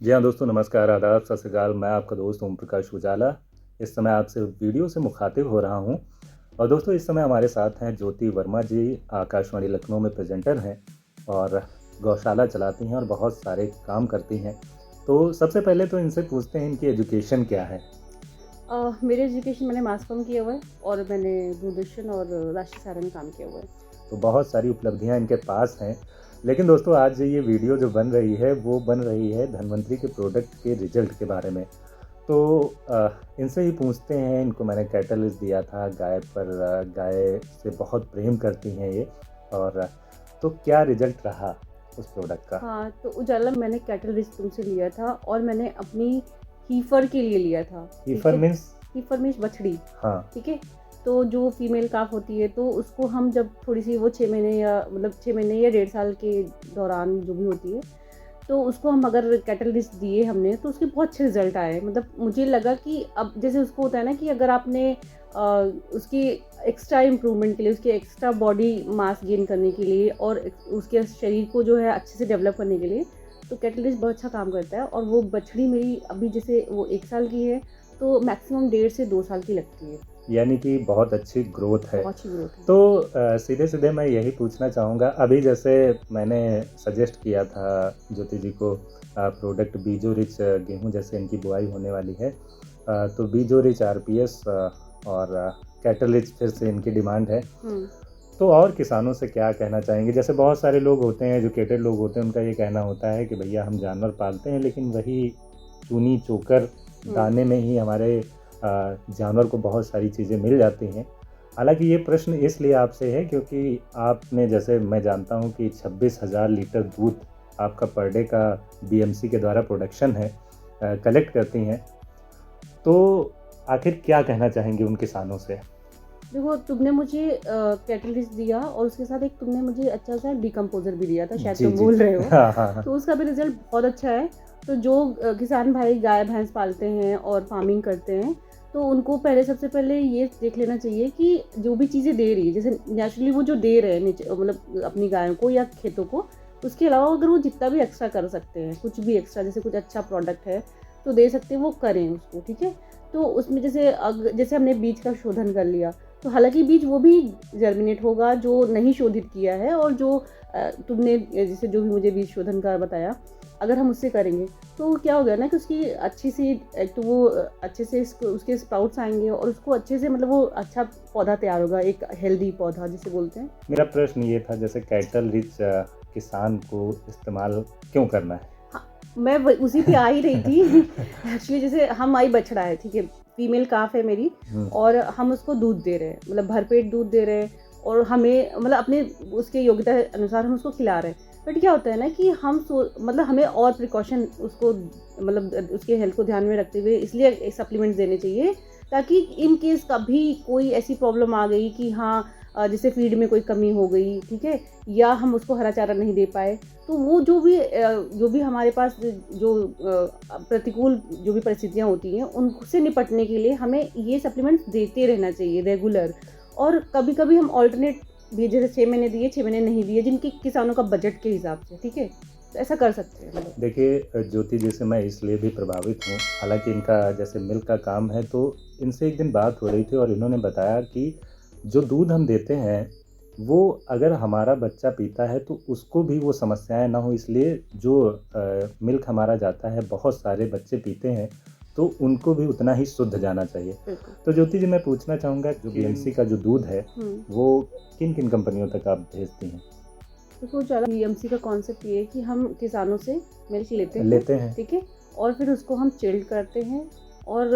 जी हाँ दोस्तों, नमस्कार, आदाब, सत श्री अकाल। मैं आपका दोस्त ओम प्रकाश उजाला इस समय आपसे वीडियो से मुखातिब हो रहा हूँ। और दोस्तों, इस समय हमारे साथ हैं ज्योति वर्मा जी, आकाशवाणी लखनऊ में प्रेजेंटर हैं और गौशाला चलाती हैं और बहुत सारे काम करती हैं। तो सबसे पहले तो इनसे पूछते हैं, इनकी एजुकेशन क्या है? मेरे एजुकेशन मैंने मास कॉम किया हुआ है और मैंने दूरदर्शन और राष्ट्रीय सहारा में काम किया हुआ है। तो बहुत सारी उपलब्धियां इनके पास हैं। लेकिन दोस्तों, आज ये वीडियो जो बन रही है वो बन रही है धन्वंतरी के प्रोडक्ट के रिजल्ट के बारे में। तो इनसे ही पूछते हैं। इनको मैंने कैटलिस्ट दिया था गाय पर, गाय से बहुत प्रेम करती हैं ये। और तो क्या रिजल्ट रहा उस प्रोडक्ट का? हाँ, तो उजाला मैंने कैटल रिच तुमसे लिया था और मैंने अपनी हीफर के लिए लिया था। ठीक ईफर है, मीन्स? हीफर मीन्स बछड़ी। हाँ। ठीक है, तो जो फीमेल काफ होती है तो उसको हम जब थोड़ी सी वो 6 महीने या मतलब 6 महीने या 1.5 साल के दौरान जो भी होती है, तो उसको हम अगर कैटलिस्ट दिए हमने तो उसके बहुत अच्छे रिजल्ट आए। मतलब मुझे लगा कि अब जैसे उसको होता है ना कि अगर आपने उसकी एक्स्ट्रा इम्प्रूवमेंट के लिए, उसके एक्स्ट्रा बॉडी मास गेन करने के लिए और उसके शरीर को जो है अच्छे से डेवलप करने के लिए, तो कैटलिस्ट बहुत अच्छा काम करता है। और वो बछड़ी मेरी अभी जैसे वो 1 साल की है, तो मैक्सिमम 1.5 से 2 साल की लगती है। यानी कि बहुत अच्छी ग्रोथ है। बहुत अच्छी ग्रोथ है। तो सीधे सीधे मैं यही पूछना चाहूँगा, अभी जैसे मैंने सजेस्ट किया था ज्योति जी को प्रोडक्ट बीजो रिच गेहूँ, जैसे इनकी बुआई होने वाली है, तो बीजो रिच आरपीएस और कैटल रिच फिर से इनकी डिमांड है। तो और किसानों से क्या कहना चाहेंगे? जैसे बहुत सारे लोग होते हैं, एजुकेटेड लोग होते हैं, उनका ये कहना होता है कि भैया हम जानवर पालते हैं लेकिन वही चूनी चोकर दाने में ही हमारे जानवर को बहुत सारी चीज़ें मिल जाती हैं। हालांकि ये प्रश्न इसलिए आपसे है क्योंकि आपने, जैसे मैं जानता हूँ कि 26,000 लीटर दूध आपका पर डे का बीएमसी के द्वारा प्रोडक्शन है, कलेक्ट करती हैं। तो आखिर क्या कहना चाहेंगे उन किसानों से? देखो, तुमने मुझे कैटलिस्ट दिया और उसके साथ एक तुमने मुझे अच्छा सा डिकम्पोजर भी दिया था, शायद जी तुम जी बोल जी। रहे हो। हाँ हाँ हाँ। तो उसका भी रिजल्ट बहुत अच्छा है। तो जो किसान भाई गाय भैंस पालते हैं और फार्मिंग करते हैं, तो उनको पहले सबसे पहले ये देख लेना चाहिए कि जो भी चीज़ें दे रही है, जैसे नेचुरली वो जो दे रहे हैं मतलब अपनी गायों को या खेतों को, उसके अलावा अगर वो जितना भी एक्स्ट्रा कर सकते हैं, कुछ भी एक्स्ट्रा, जैसे कुछ अच्छा प्रोडक्ट है तो दे सकते हैं, वो करें उसको। ठीक है, तो उसमें जैसे हमने बीज का शोधन कर लिया, तो हालांकि बीज वो भी जर्मिनेट होगा जो नहीं शोधित किया है। और जो तुमने जैसे जो भी मुझे बीज शोधन का बताया, अगर हम उससे करेंगे तो क्या हो गया ना कि उसकी अच्छी सी, एक तो वो अच्छे से उसके स्प्राउट्स आएंगे और उसको अच्छे से, मतलब वो अच्छा पौधा तैयार होगा, एक हेल्दी पौधा जिसे बोलते हैं। मेरा प्रश्न ये था, जैसे कैटल रिच किसान को इस्तेमाल क्यों करना है? हाँ, मैं उसी पे आ ही रही थी। एक्चुअली जैसे हमारी बछड़ा है, ठीक है, फीमेल काफ है मेरी, और हम उसको दूध दे रहे हैं, मतलब भरपेट दूध दे रहे हैं, और हमें मतलब अपने उसके योग्यता अनुसार हम उसको खिला रहे हैं। बट क्या होता है ना कि मतलब हमें और प्रिकॉशन उसको, मतलब उसके हेल्थ को ध्यान में रखते हुए इसलिए सप्लीमेंट्स देने चाहिए, ताकि इन केस कभी कोई ऐसी प्रॉब्लम आ गई कि हाँ, जैसे फीड में कोई कमी हो गई, ठीक है, या हम उसको हरा चारा नहीं दे पाए, तो वो जो भी हमारे पास जो प्रतिकूल जो भी परिस्थितियाँ होती हैं, उनसे निपटने के लिए हमें ये सप्लीमेंट्स देते रहना चाहिए रेगुलर। और कभी कभी हम ऑल्टरनेट भी, जैसे 6 महीने दिए, 6 महीने नहीं दिए, जिनके किसानों का बजट के हिसाब से, ठीक है, तो ऐसा कर सकते हैं मतलब। देखिए ज्योति जी से मैं इसलिए भी प्रभावित हूँ, हालांकि इनका जैसे मिल्क का काम है, तो इनसे एक दिन बात हो रही थी और इन्होंने बताया कि जो दूध हम देते हैं वो अगर हमारा बच्चा पीता है तो उसको भी वो समस्याएं ना हो, इसलिए जो मिल्क हमारा जाता है, बहुत सारे बच्चे पीते हैं तो उनको भी उतना ही शुद्ध जाना चाहिए। बिल्कुल। तो ज्योति जी, मैं पूछना चाहूँगा, जो बीएमसी का जो दूध है वो किन किन कंपनियों तक आप भेजती हैं? देखो, ज़्यादा बीएमसी का कॉन्सेप्ट ये है कि हम किसानों से मिल्क लेते हैं, लेते हैं। ठीक है, और फिर उसको हम चिल्ड करते हैं, और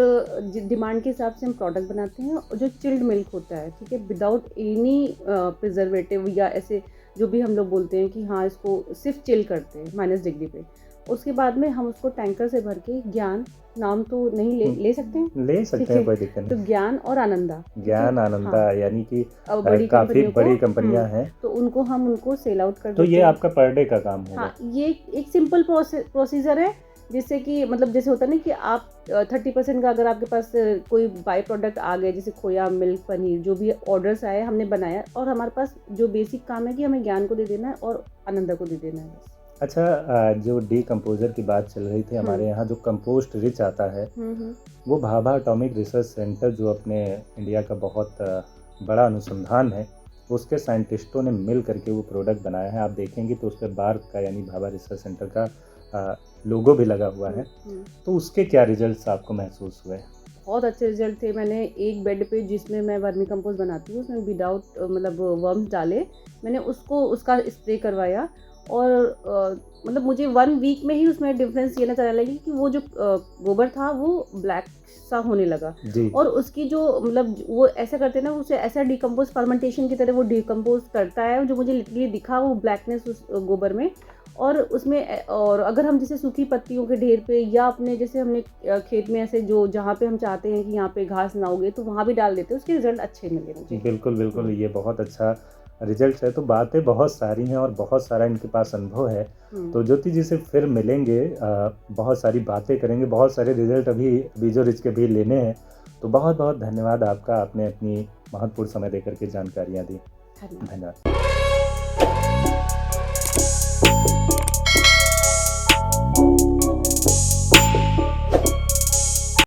डिमांड के हिसाब से हम प्रोडक्ट बनाते हैं। और जो चिल्ड मिल्क होता है, ठीक है, विदाउट एनी प्रिजर्वेटिव या ऐसे जो भी हम लोग बोलते हैं कि हाँ इसको सिर्फ चिल करते हैं -डिग्री पे, उसके बाद में हम उसको टैंकर से भर के, ज्ञान नाम तो नहीं ले सकते हैं, ले ठीक सकते हैं, है, कोई दिक्कत तो नहीं। ज्ञान और आनंदा, ठीक है, ज्ञान आनंदा, हाँ, यानी कि अब बड़ी काफी कंपनियों को, बड़ी कंपनियां हैं। तो उनको सेल आउट कर तो ये देते हैं। आपका पर डे का काम होगा? हाँ, ये एक सिंपल प्रोसीजर है, जिससे कि मतलब जैसे होता है ना कि आप 30% का, अगर आपके पास कोई बाई प्रोडक्ट आ गए, जैसे खोया, मिल्क, पनीर, जो भी ऑर्डर्स आए हमने बनाया, और हमारे पास जो बेसिक काम है कि हमें ज्ञान को दे देना है और आनंदा को दे देना है बस। अच्छा, जो डीकम्पोज़र की बात चल रही थी, हमारे यहाँ जो कंपोस्ट रिच आता है, हम्म। वो भाभा एटॉमिक रिसर्च सेंटर जो अपने इंडिया का बहुत बड़ा अनुसंधान है, उसके साइंटिस्टों ने मिल करके वो प्रोडक्ट बनाया है। आप देखेंगे तो उस पे बार्क का यानी भाभा रिसर्च सेंटर का लोगो भी लगा हुआ है। हम्म। तो उसके क्या रिजल्ट्स आपको महसूस हुए? बहुत अच्छे रिजल्ट थे। मैंने एक बेड पे जिसमें मैं वर्मी कंपोस्ट बनाती हूँ, उसमें विदाउट मतलब वर्म्स डाले, मैंने उसका स्प्रे करवाया और मतलब मुझे 1 वीक में ही उसमें डिफरेंस ये नज़र आने लगी कि वो जो गोबर था वो ब्लैक सा होने लगा। जी। और उसकी जो मतलब वो ऐसा करते हैं ना, उसे ऐसा डिकम्पोज फर्मेंटेशन की तरह वो डिकम्पोज करता है, जो मुझे लिटरली दिखा वो ब्लैकनेस उस गोबर में। और उसमें और अगर हम जैसे सूखी पत्तियों के ढेर पे या अपने जैसे हमने खेत में ऐसे जो जहाँ पे हम चाहते हैं कि यहाँ पे घास ना उगे तो वहाँ भी डाल देते हैं, उसके रिजल्ट अच्छे मिले मुझे। बिल्कुल, बिल्कुल, हम्म। ये बहुत अच्छा रिज़ल्ट है। तो बातें बहुत सारी हैं और बहुत सारा इनके पास अनुभव है। हम्म। तो ज्योति जी से फिर मिलेंगे, बहुत सारी बातें करेंगे, बहुत सारे रिज़ल्ट अभी बीजो रिच के भी लेने हैं। तो बहुत-बहुत धन्यवाद आपका, आपने अपनी महत्वपूर्ण समय देकर के जानकारियाँ दी। धन्यवाद। धन्यवाद।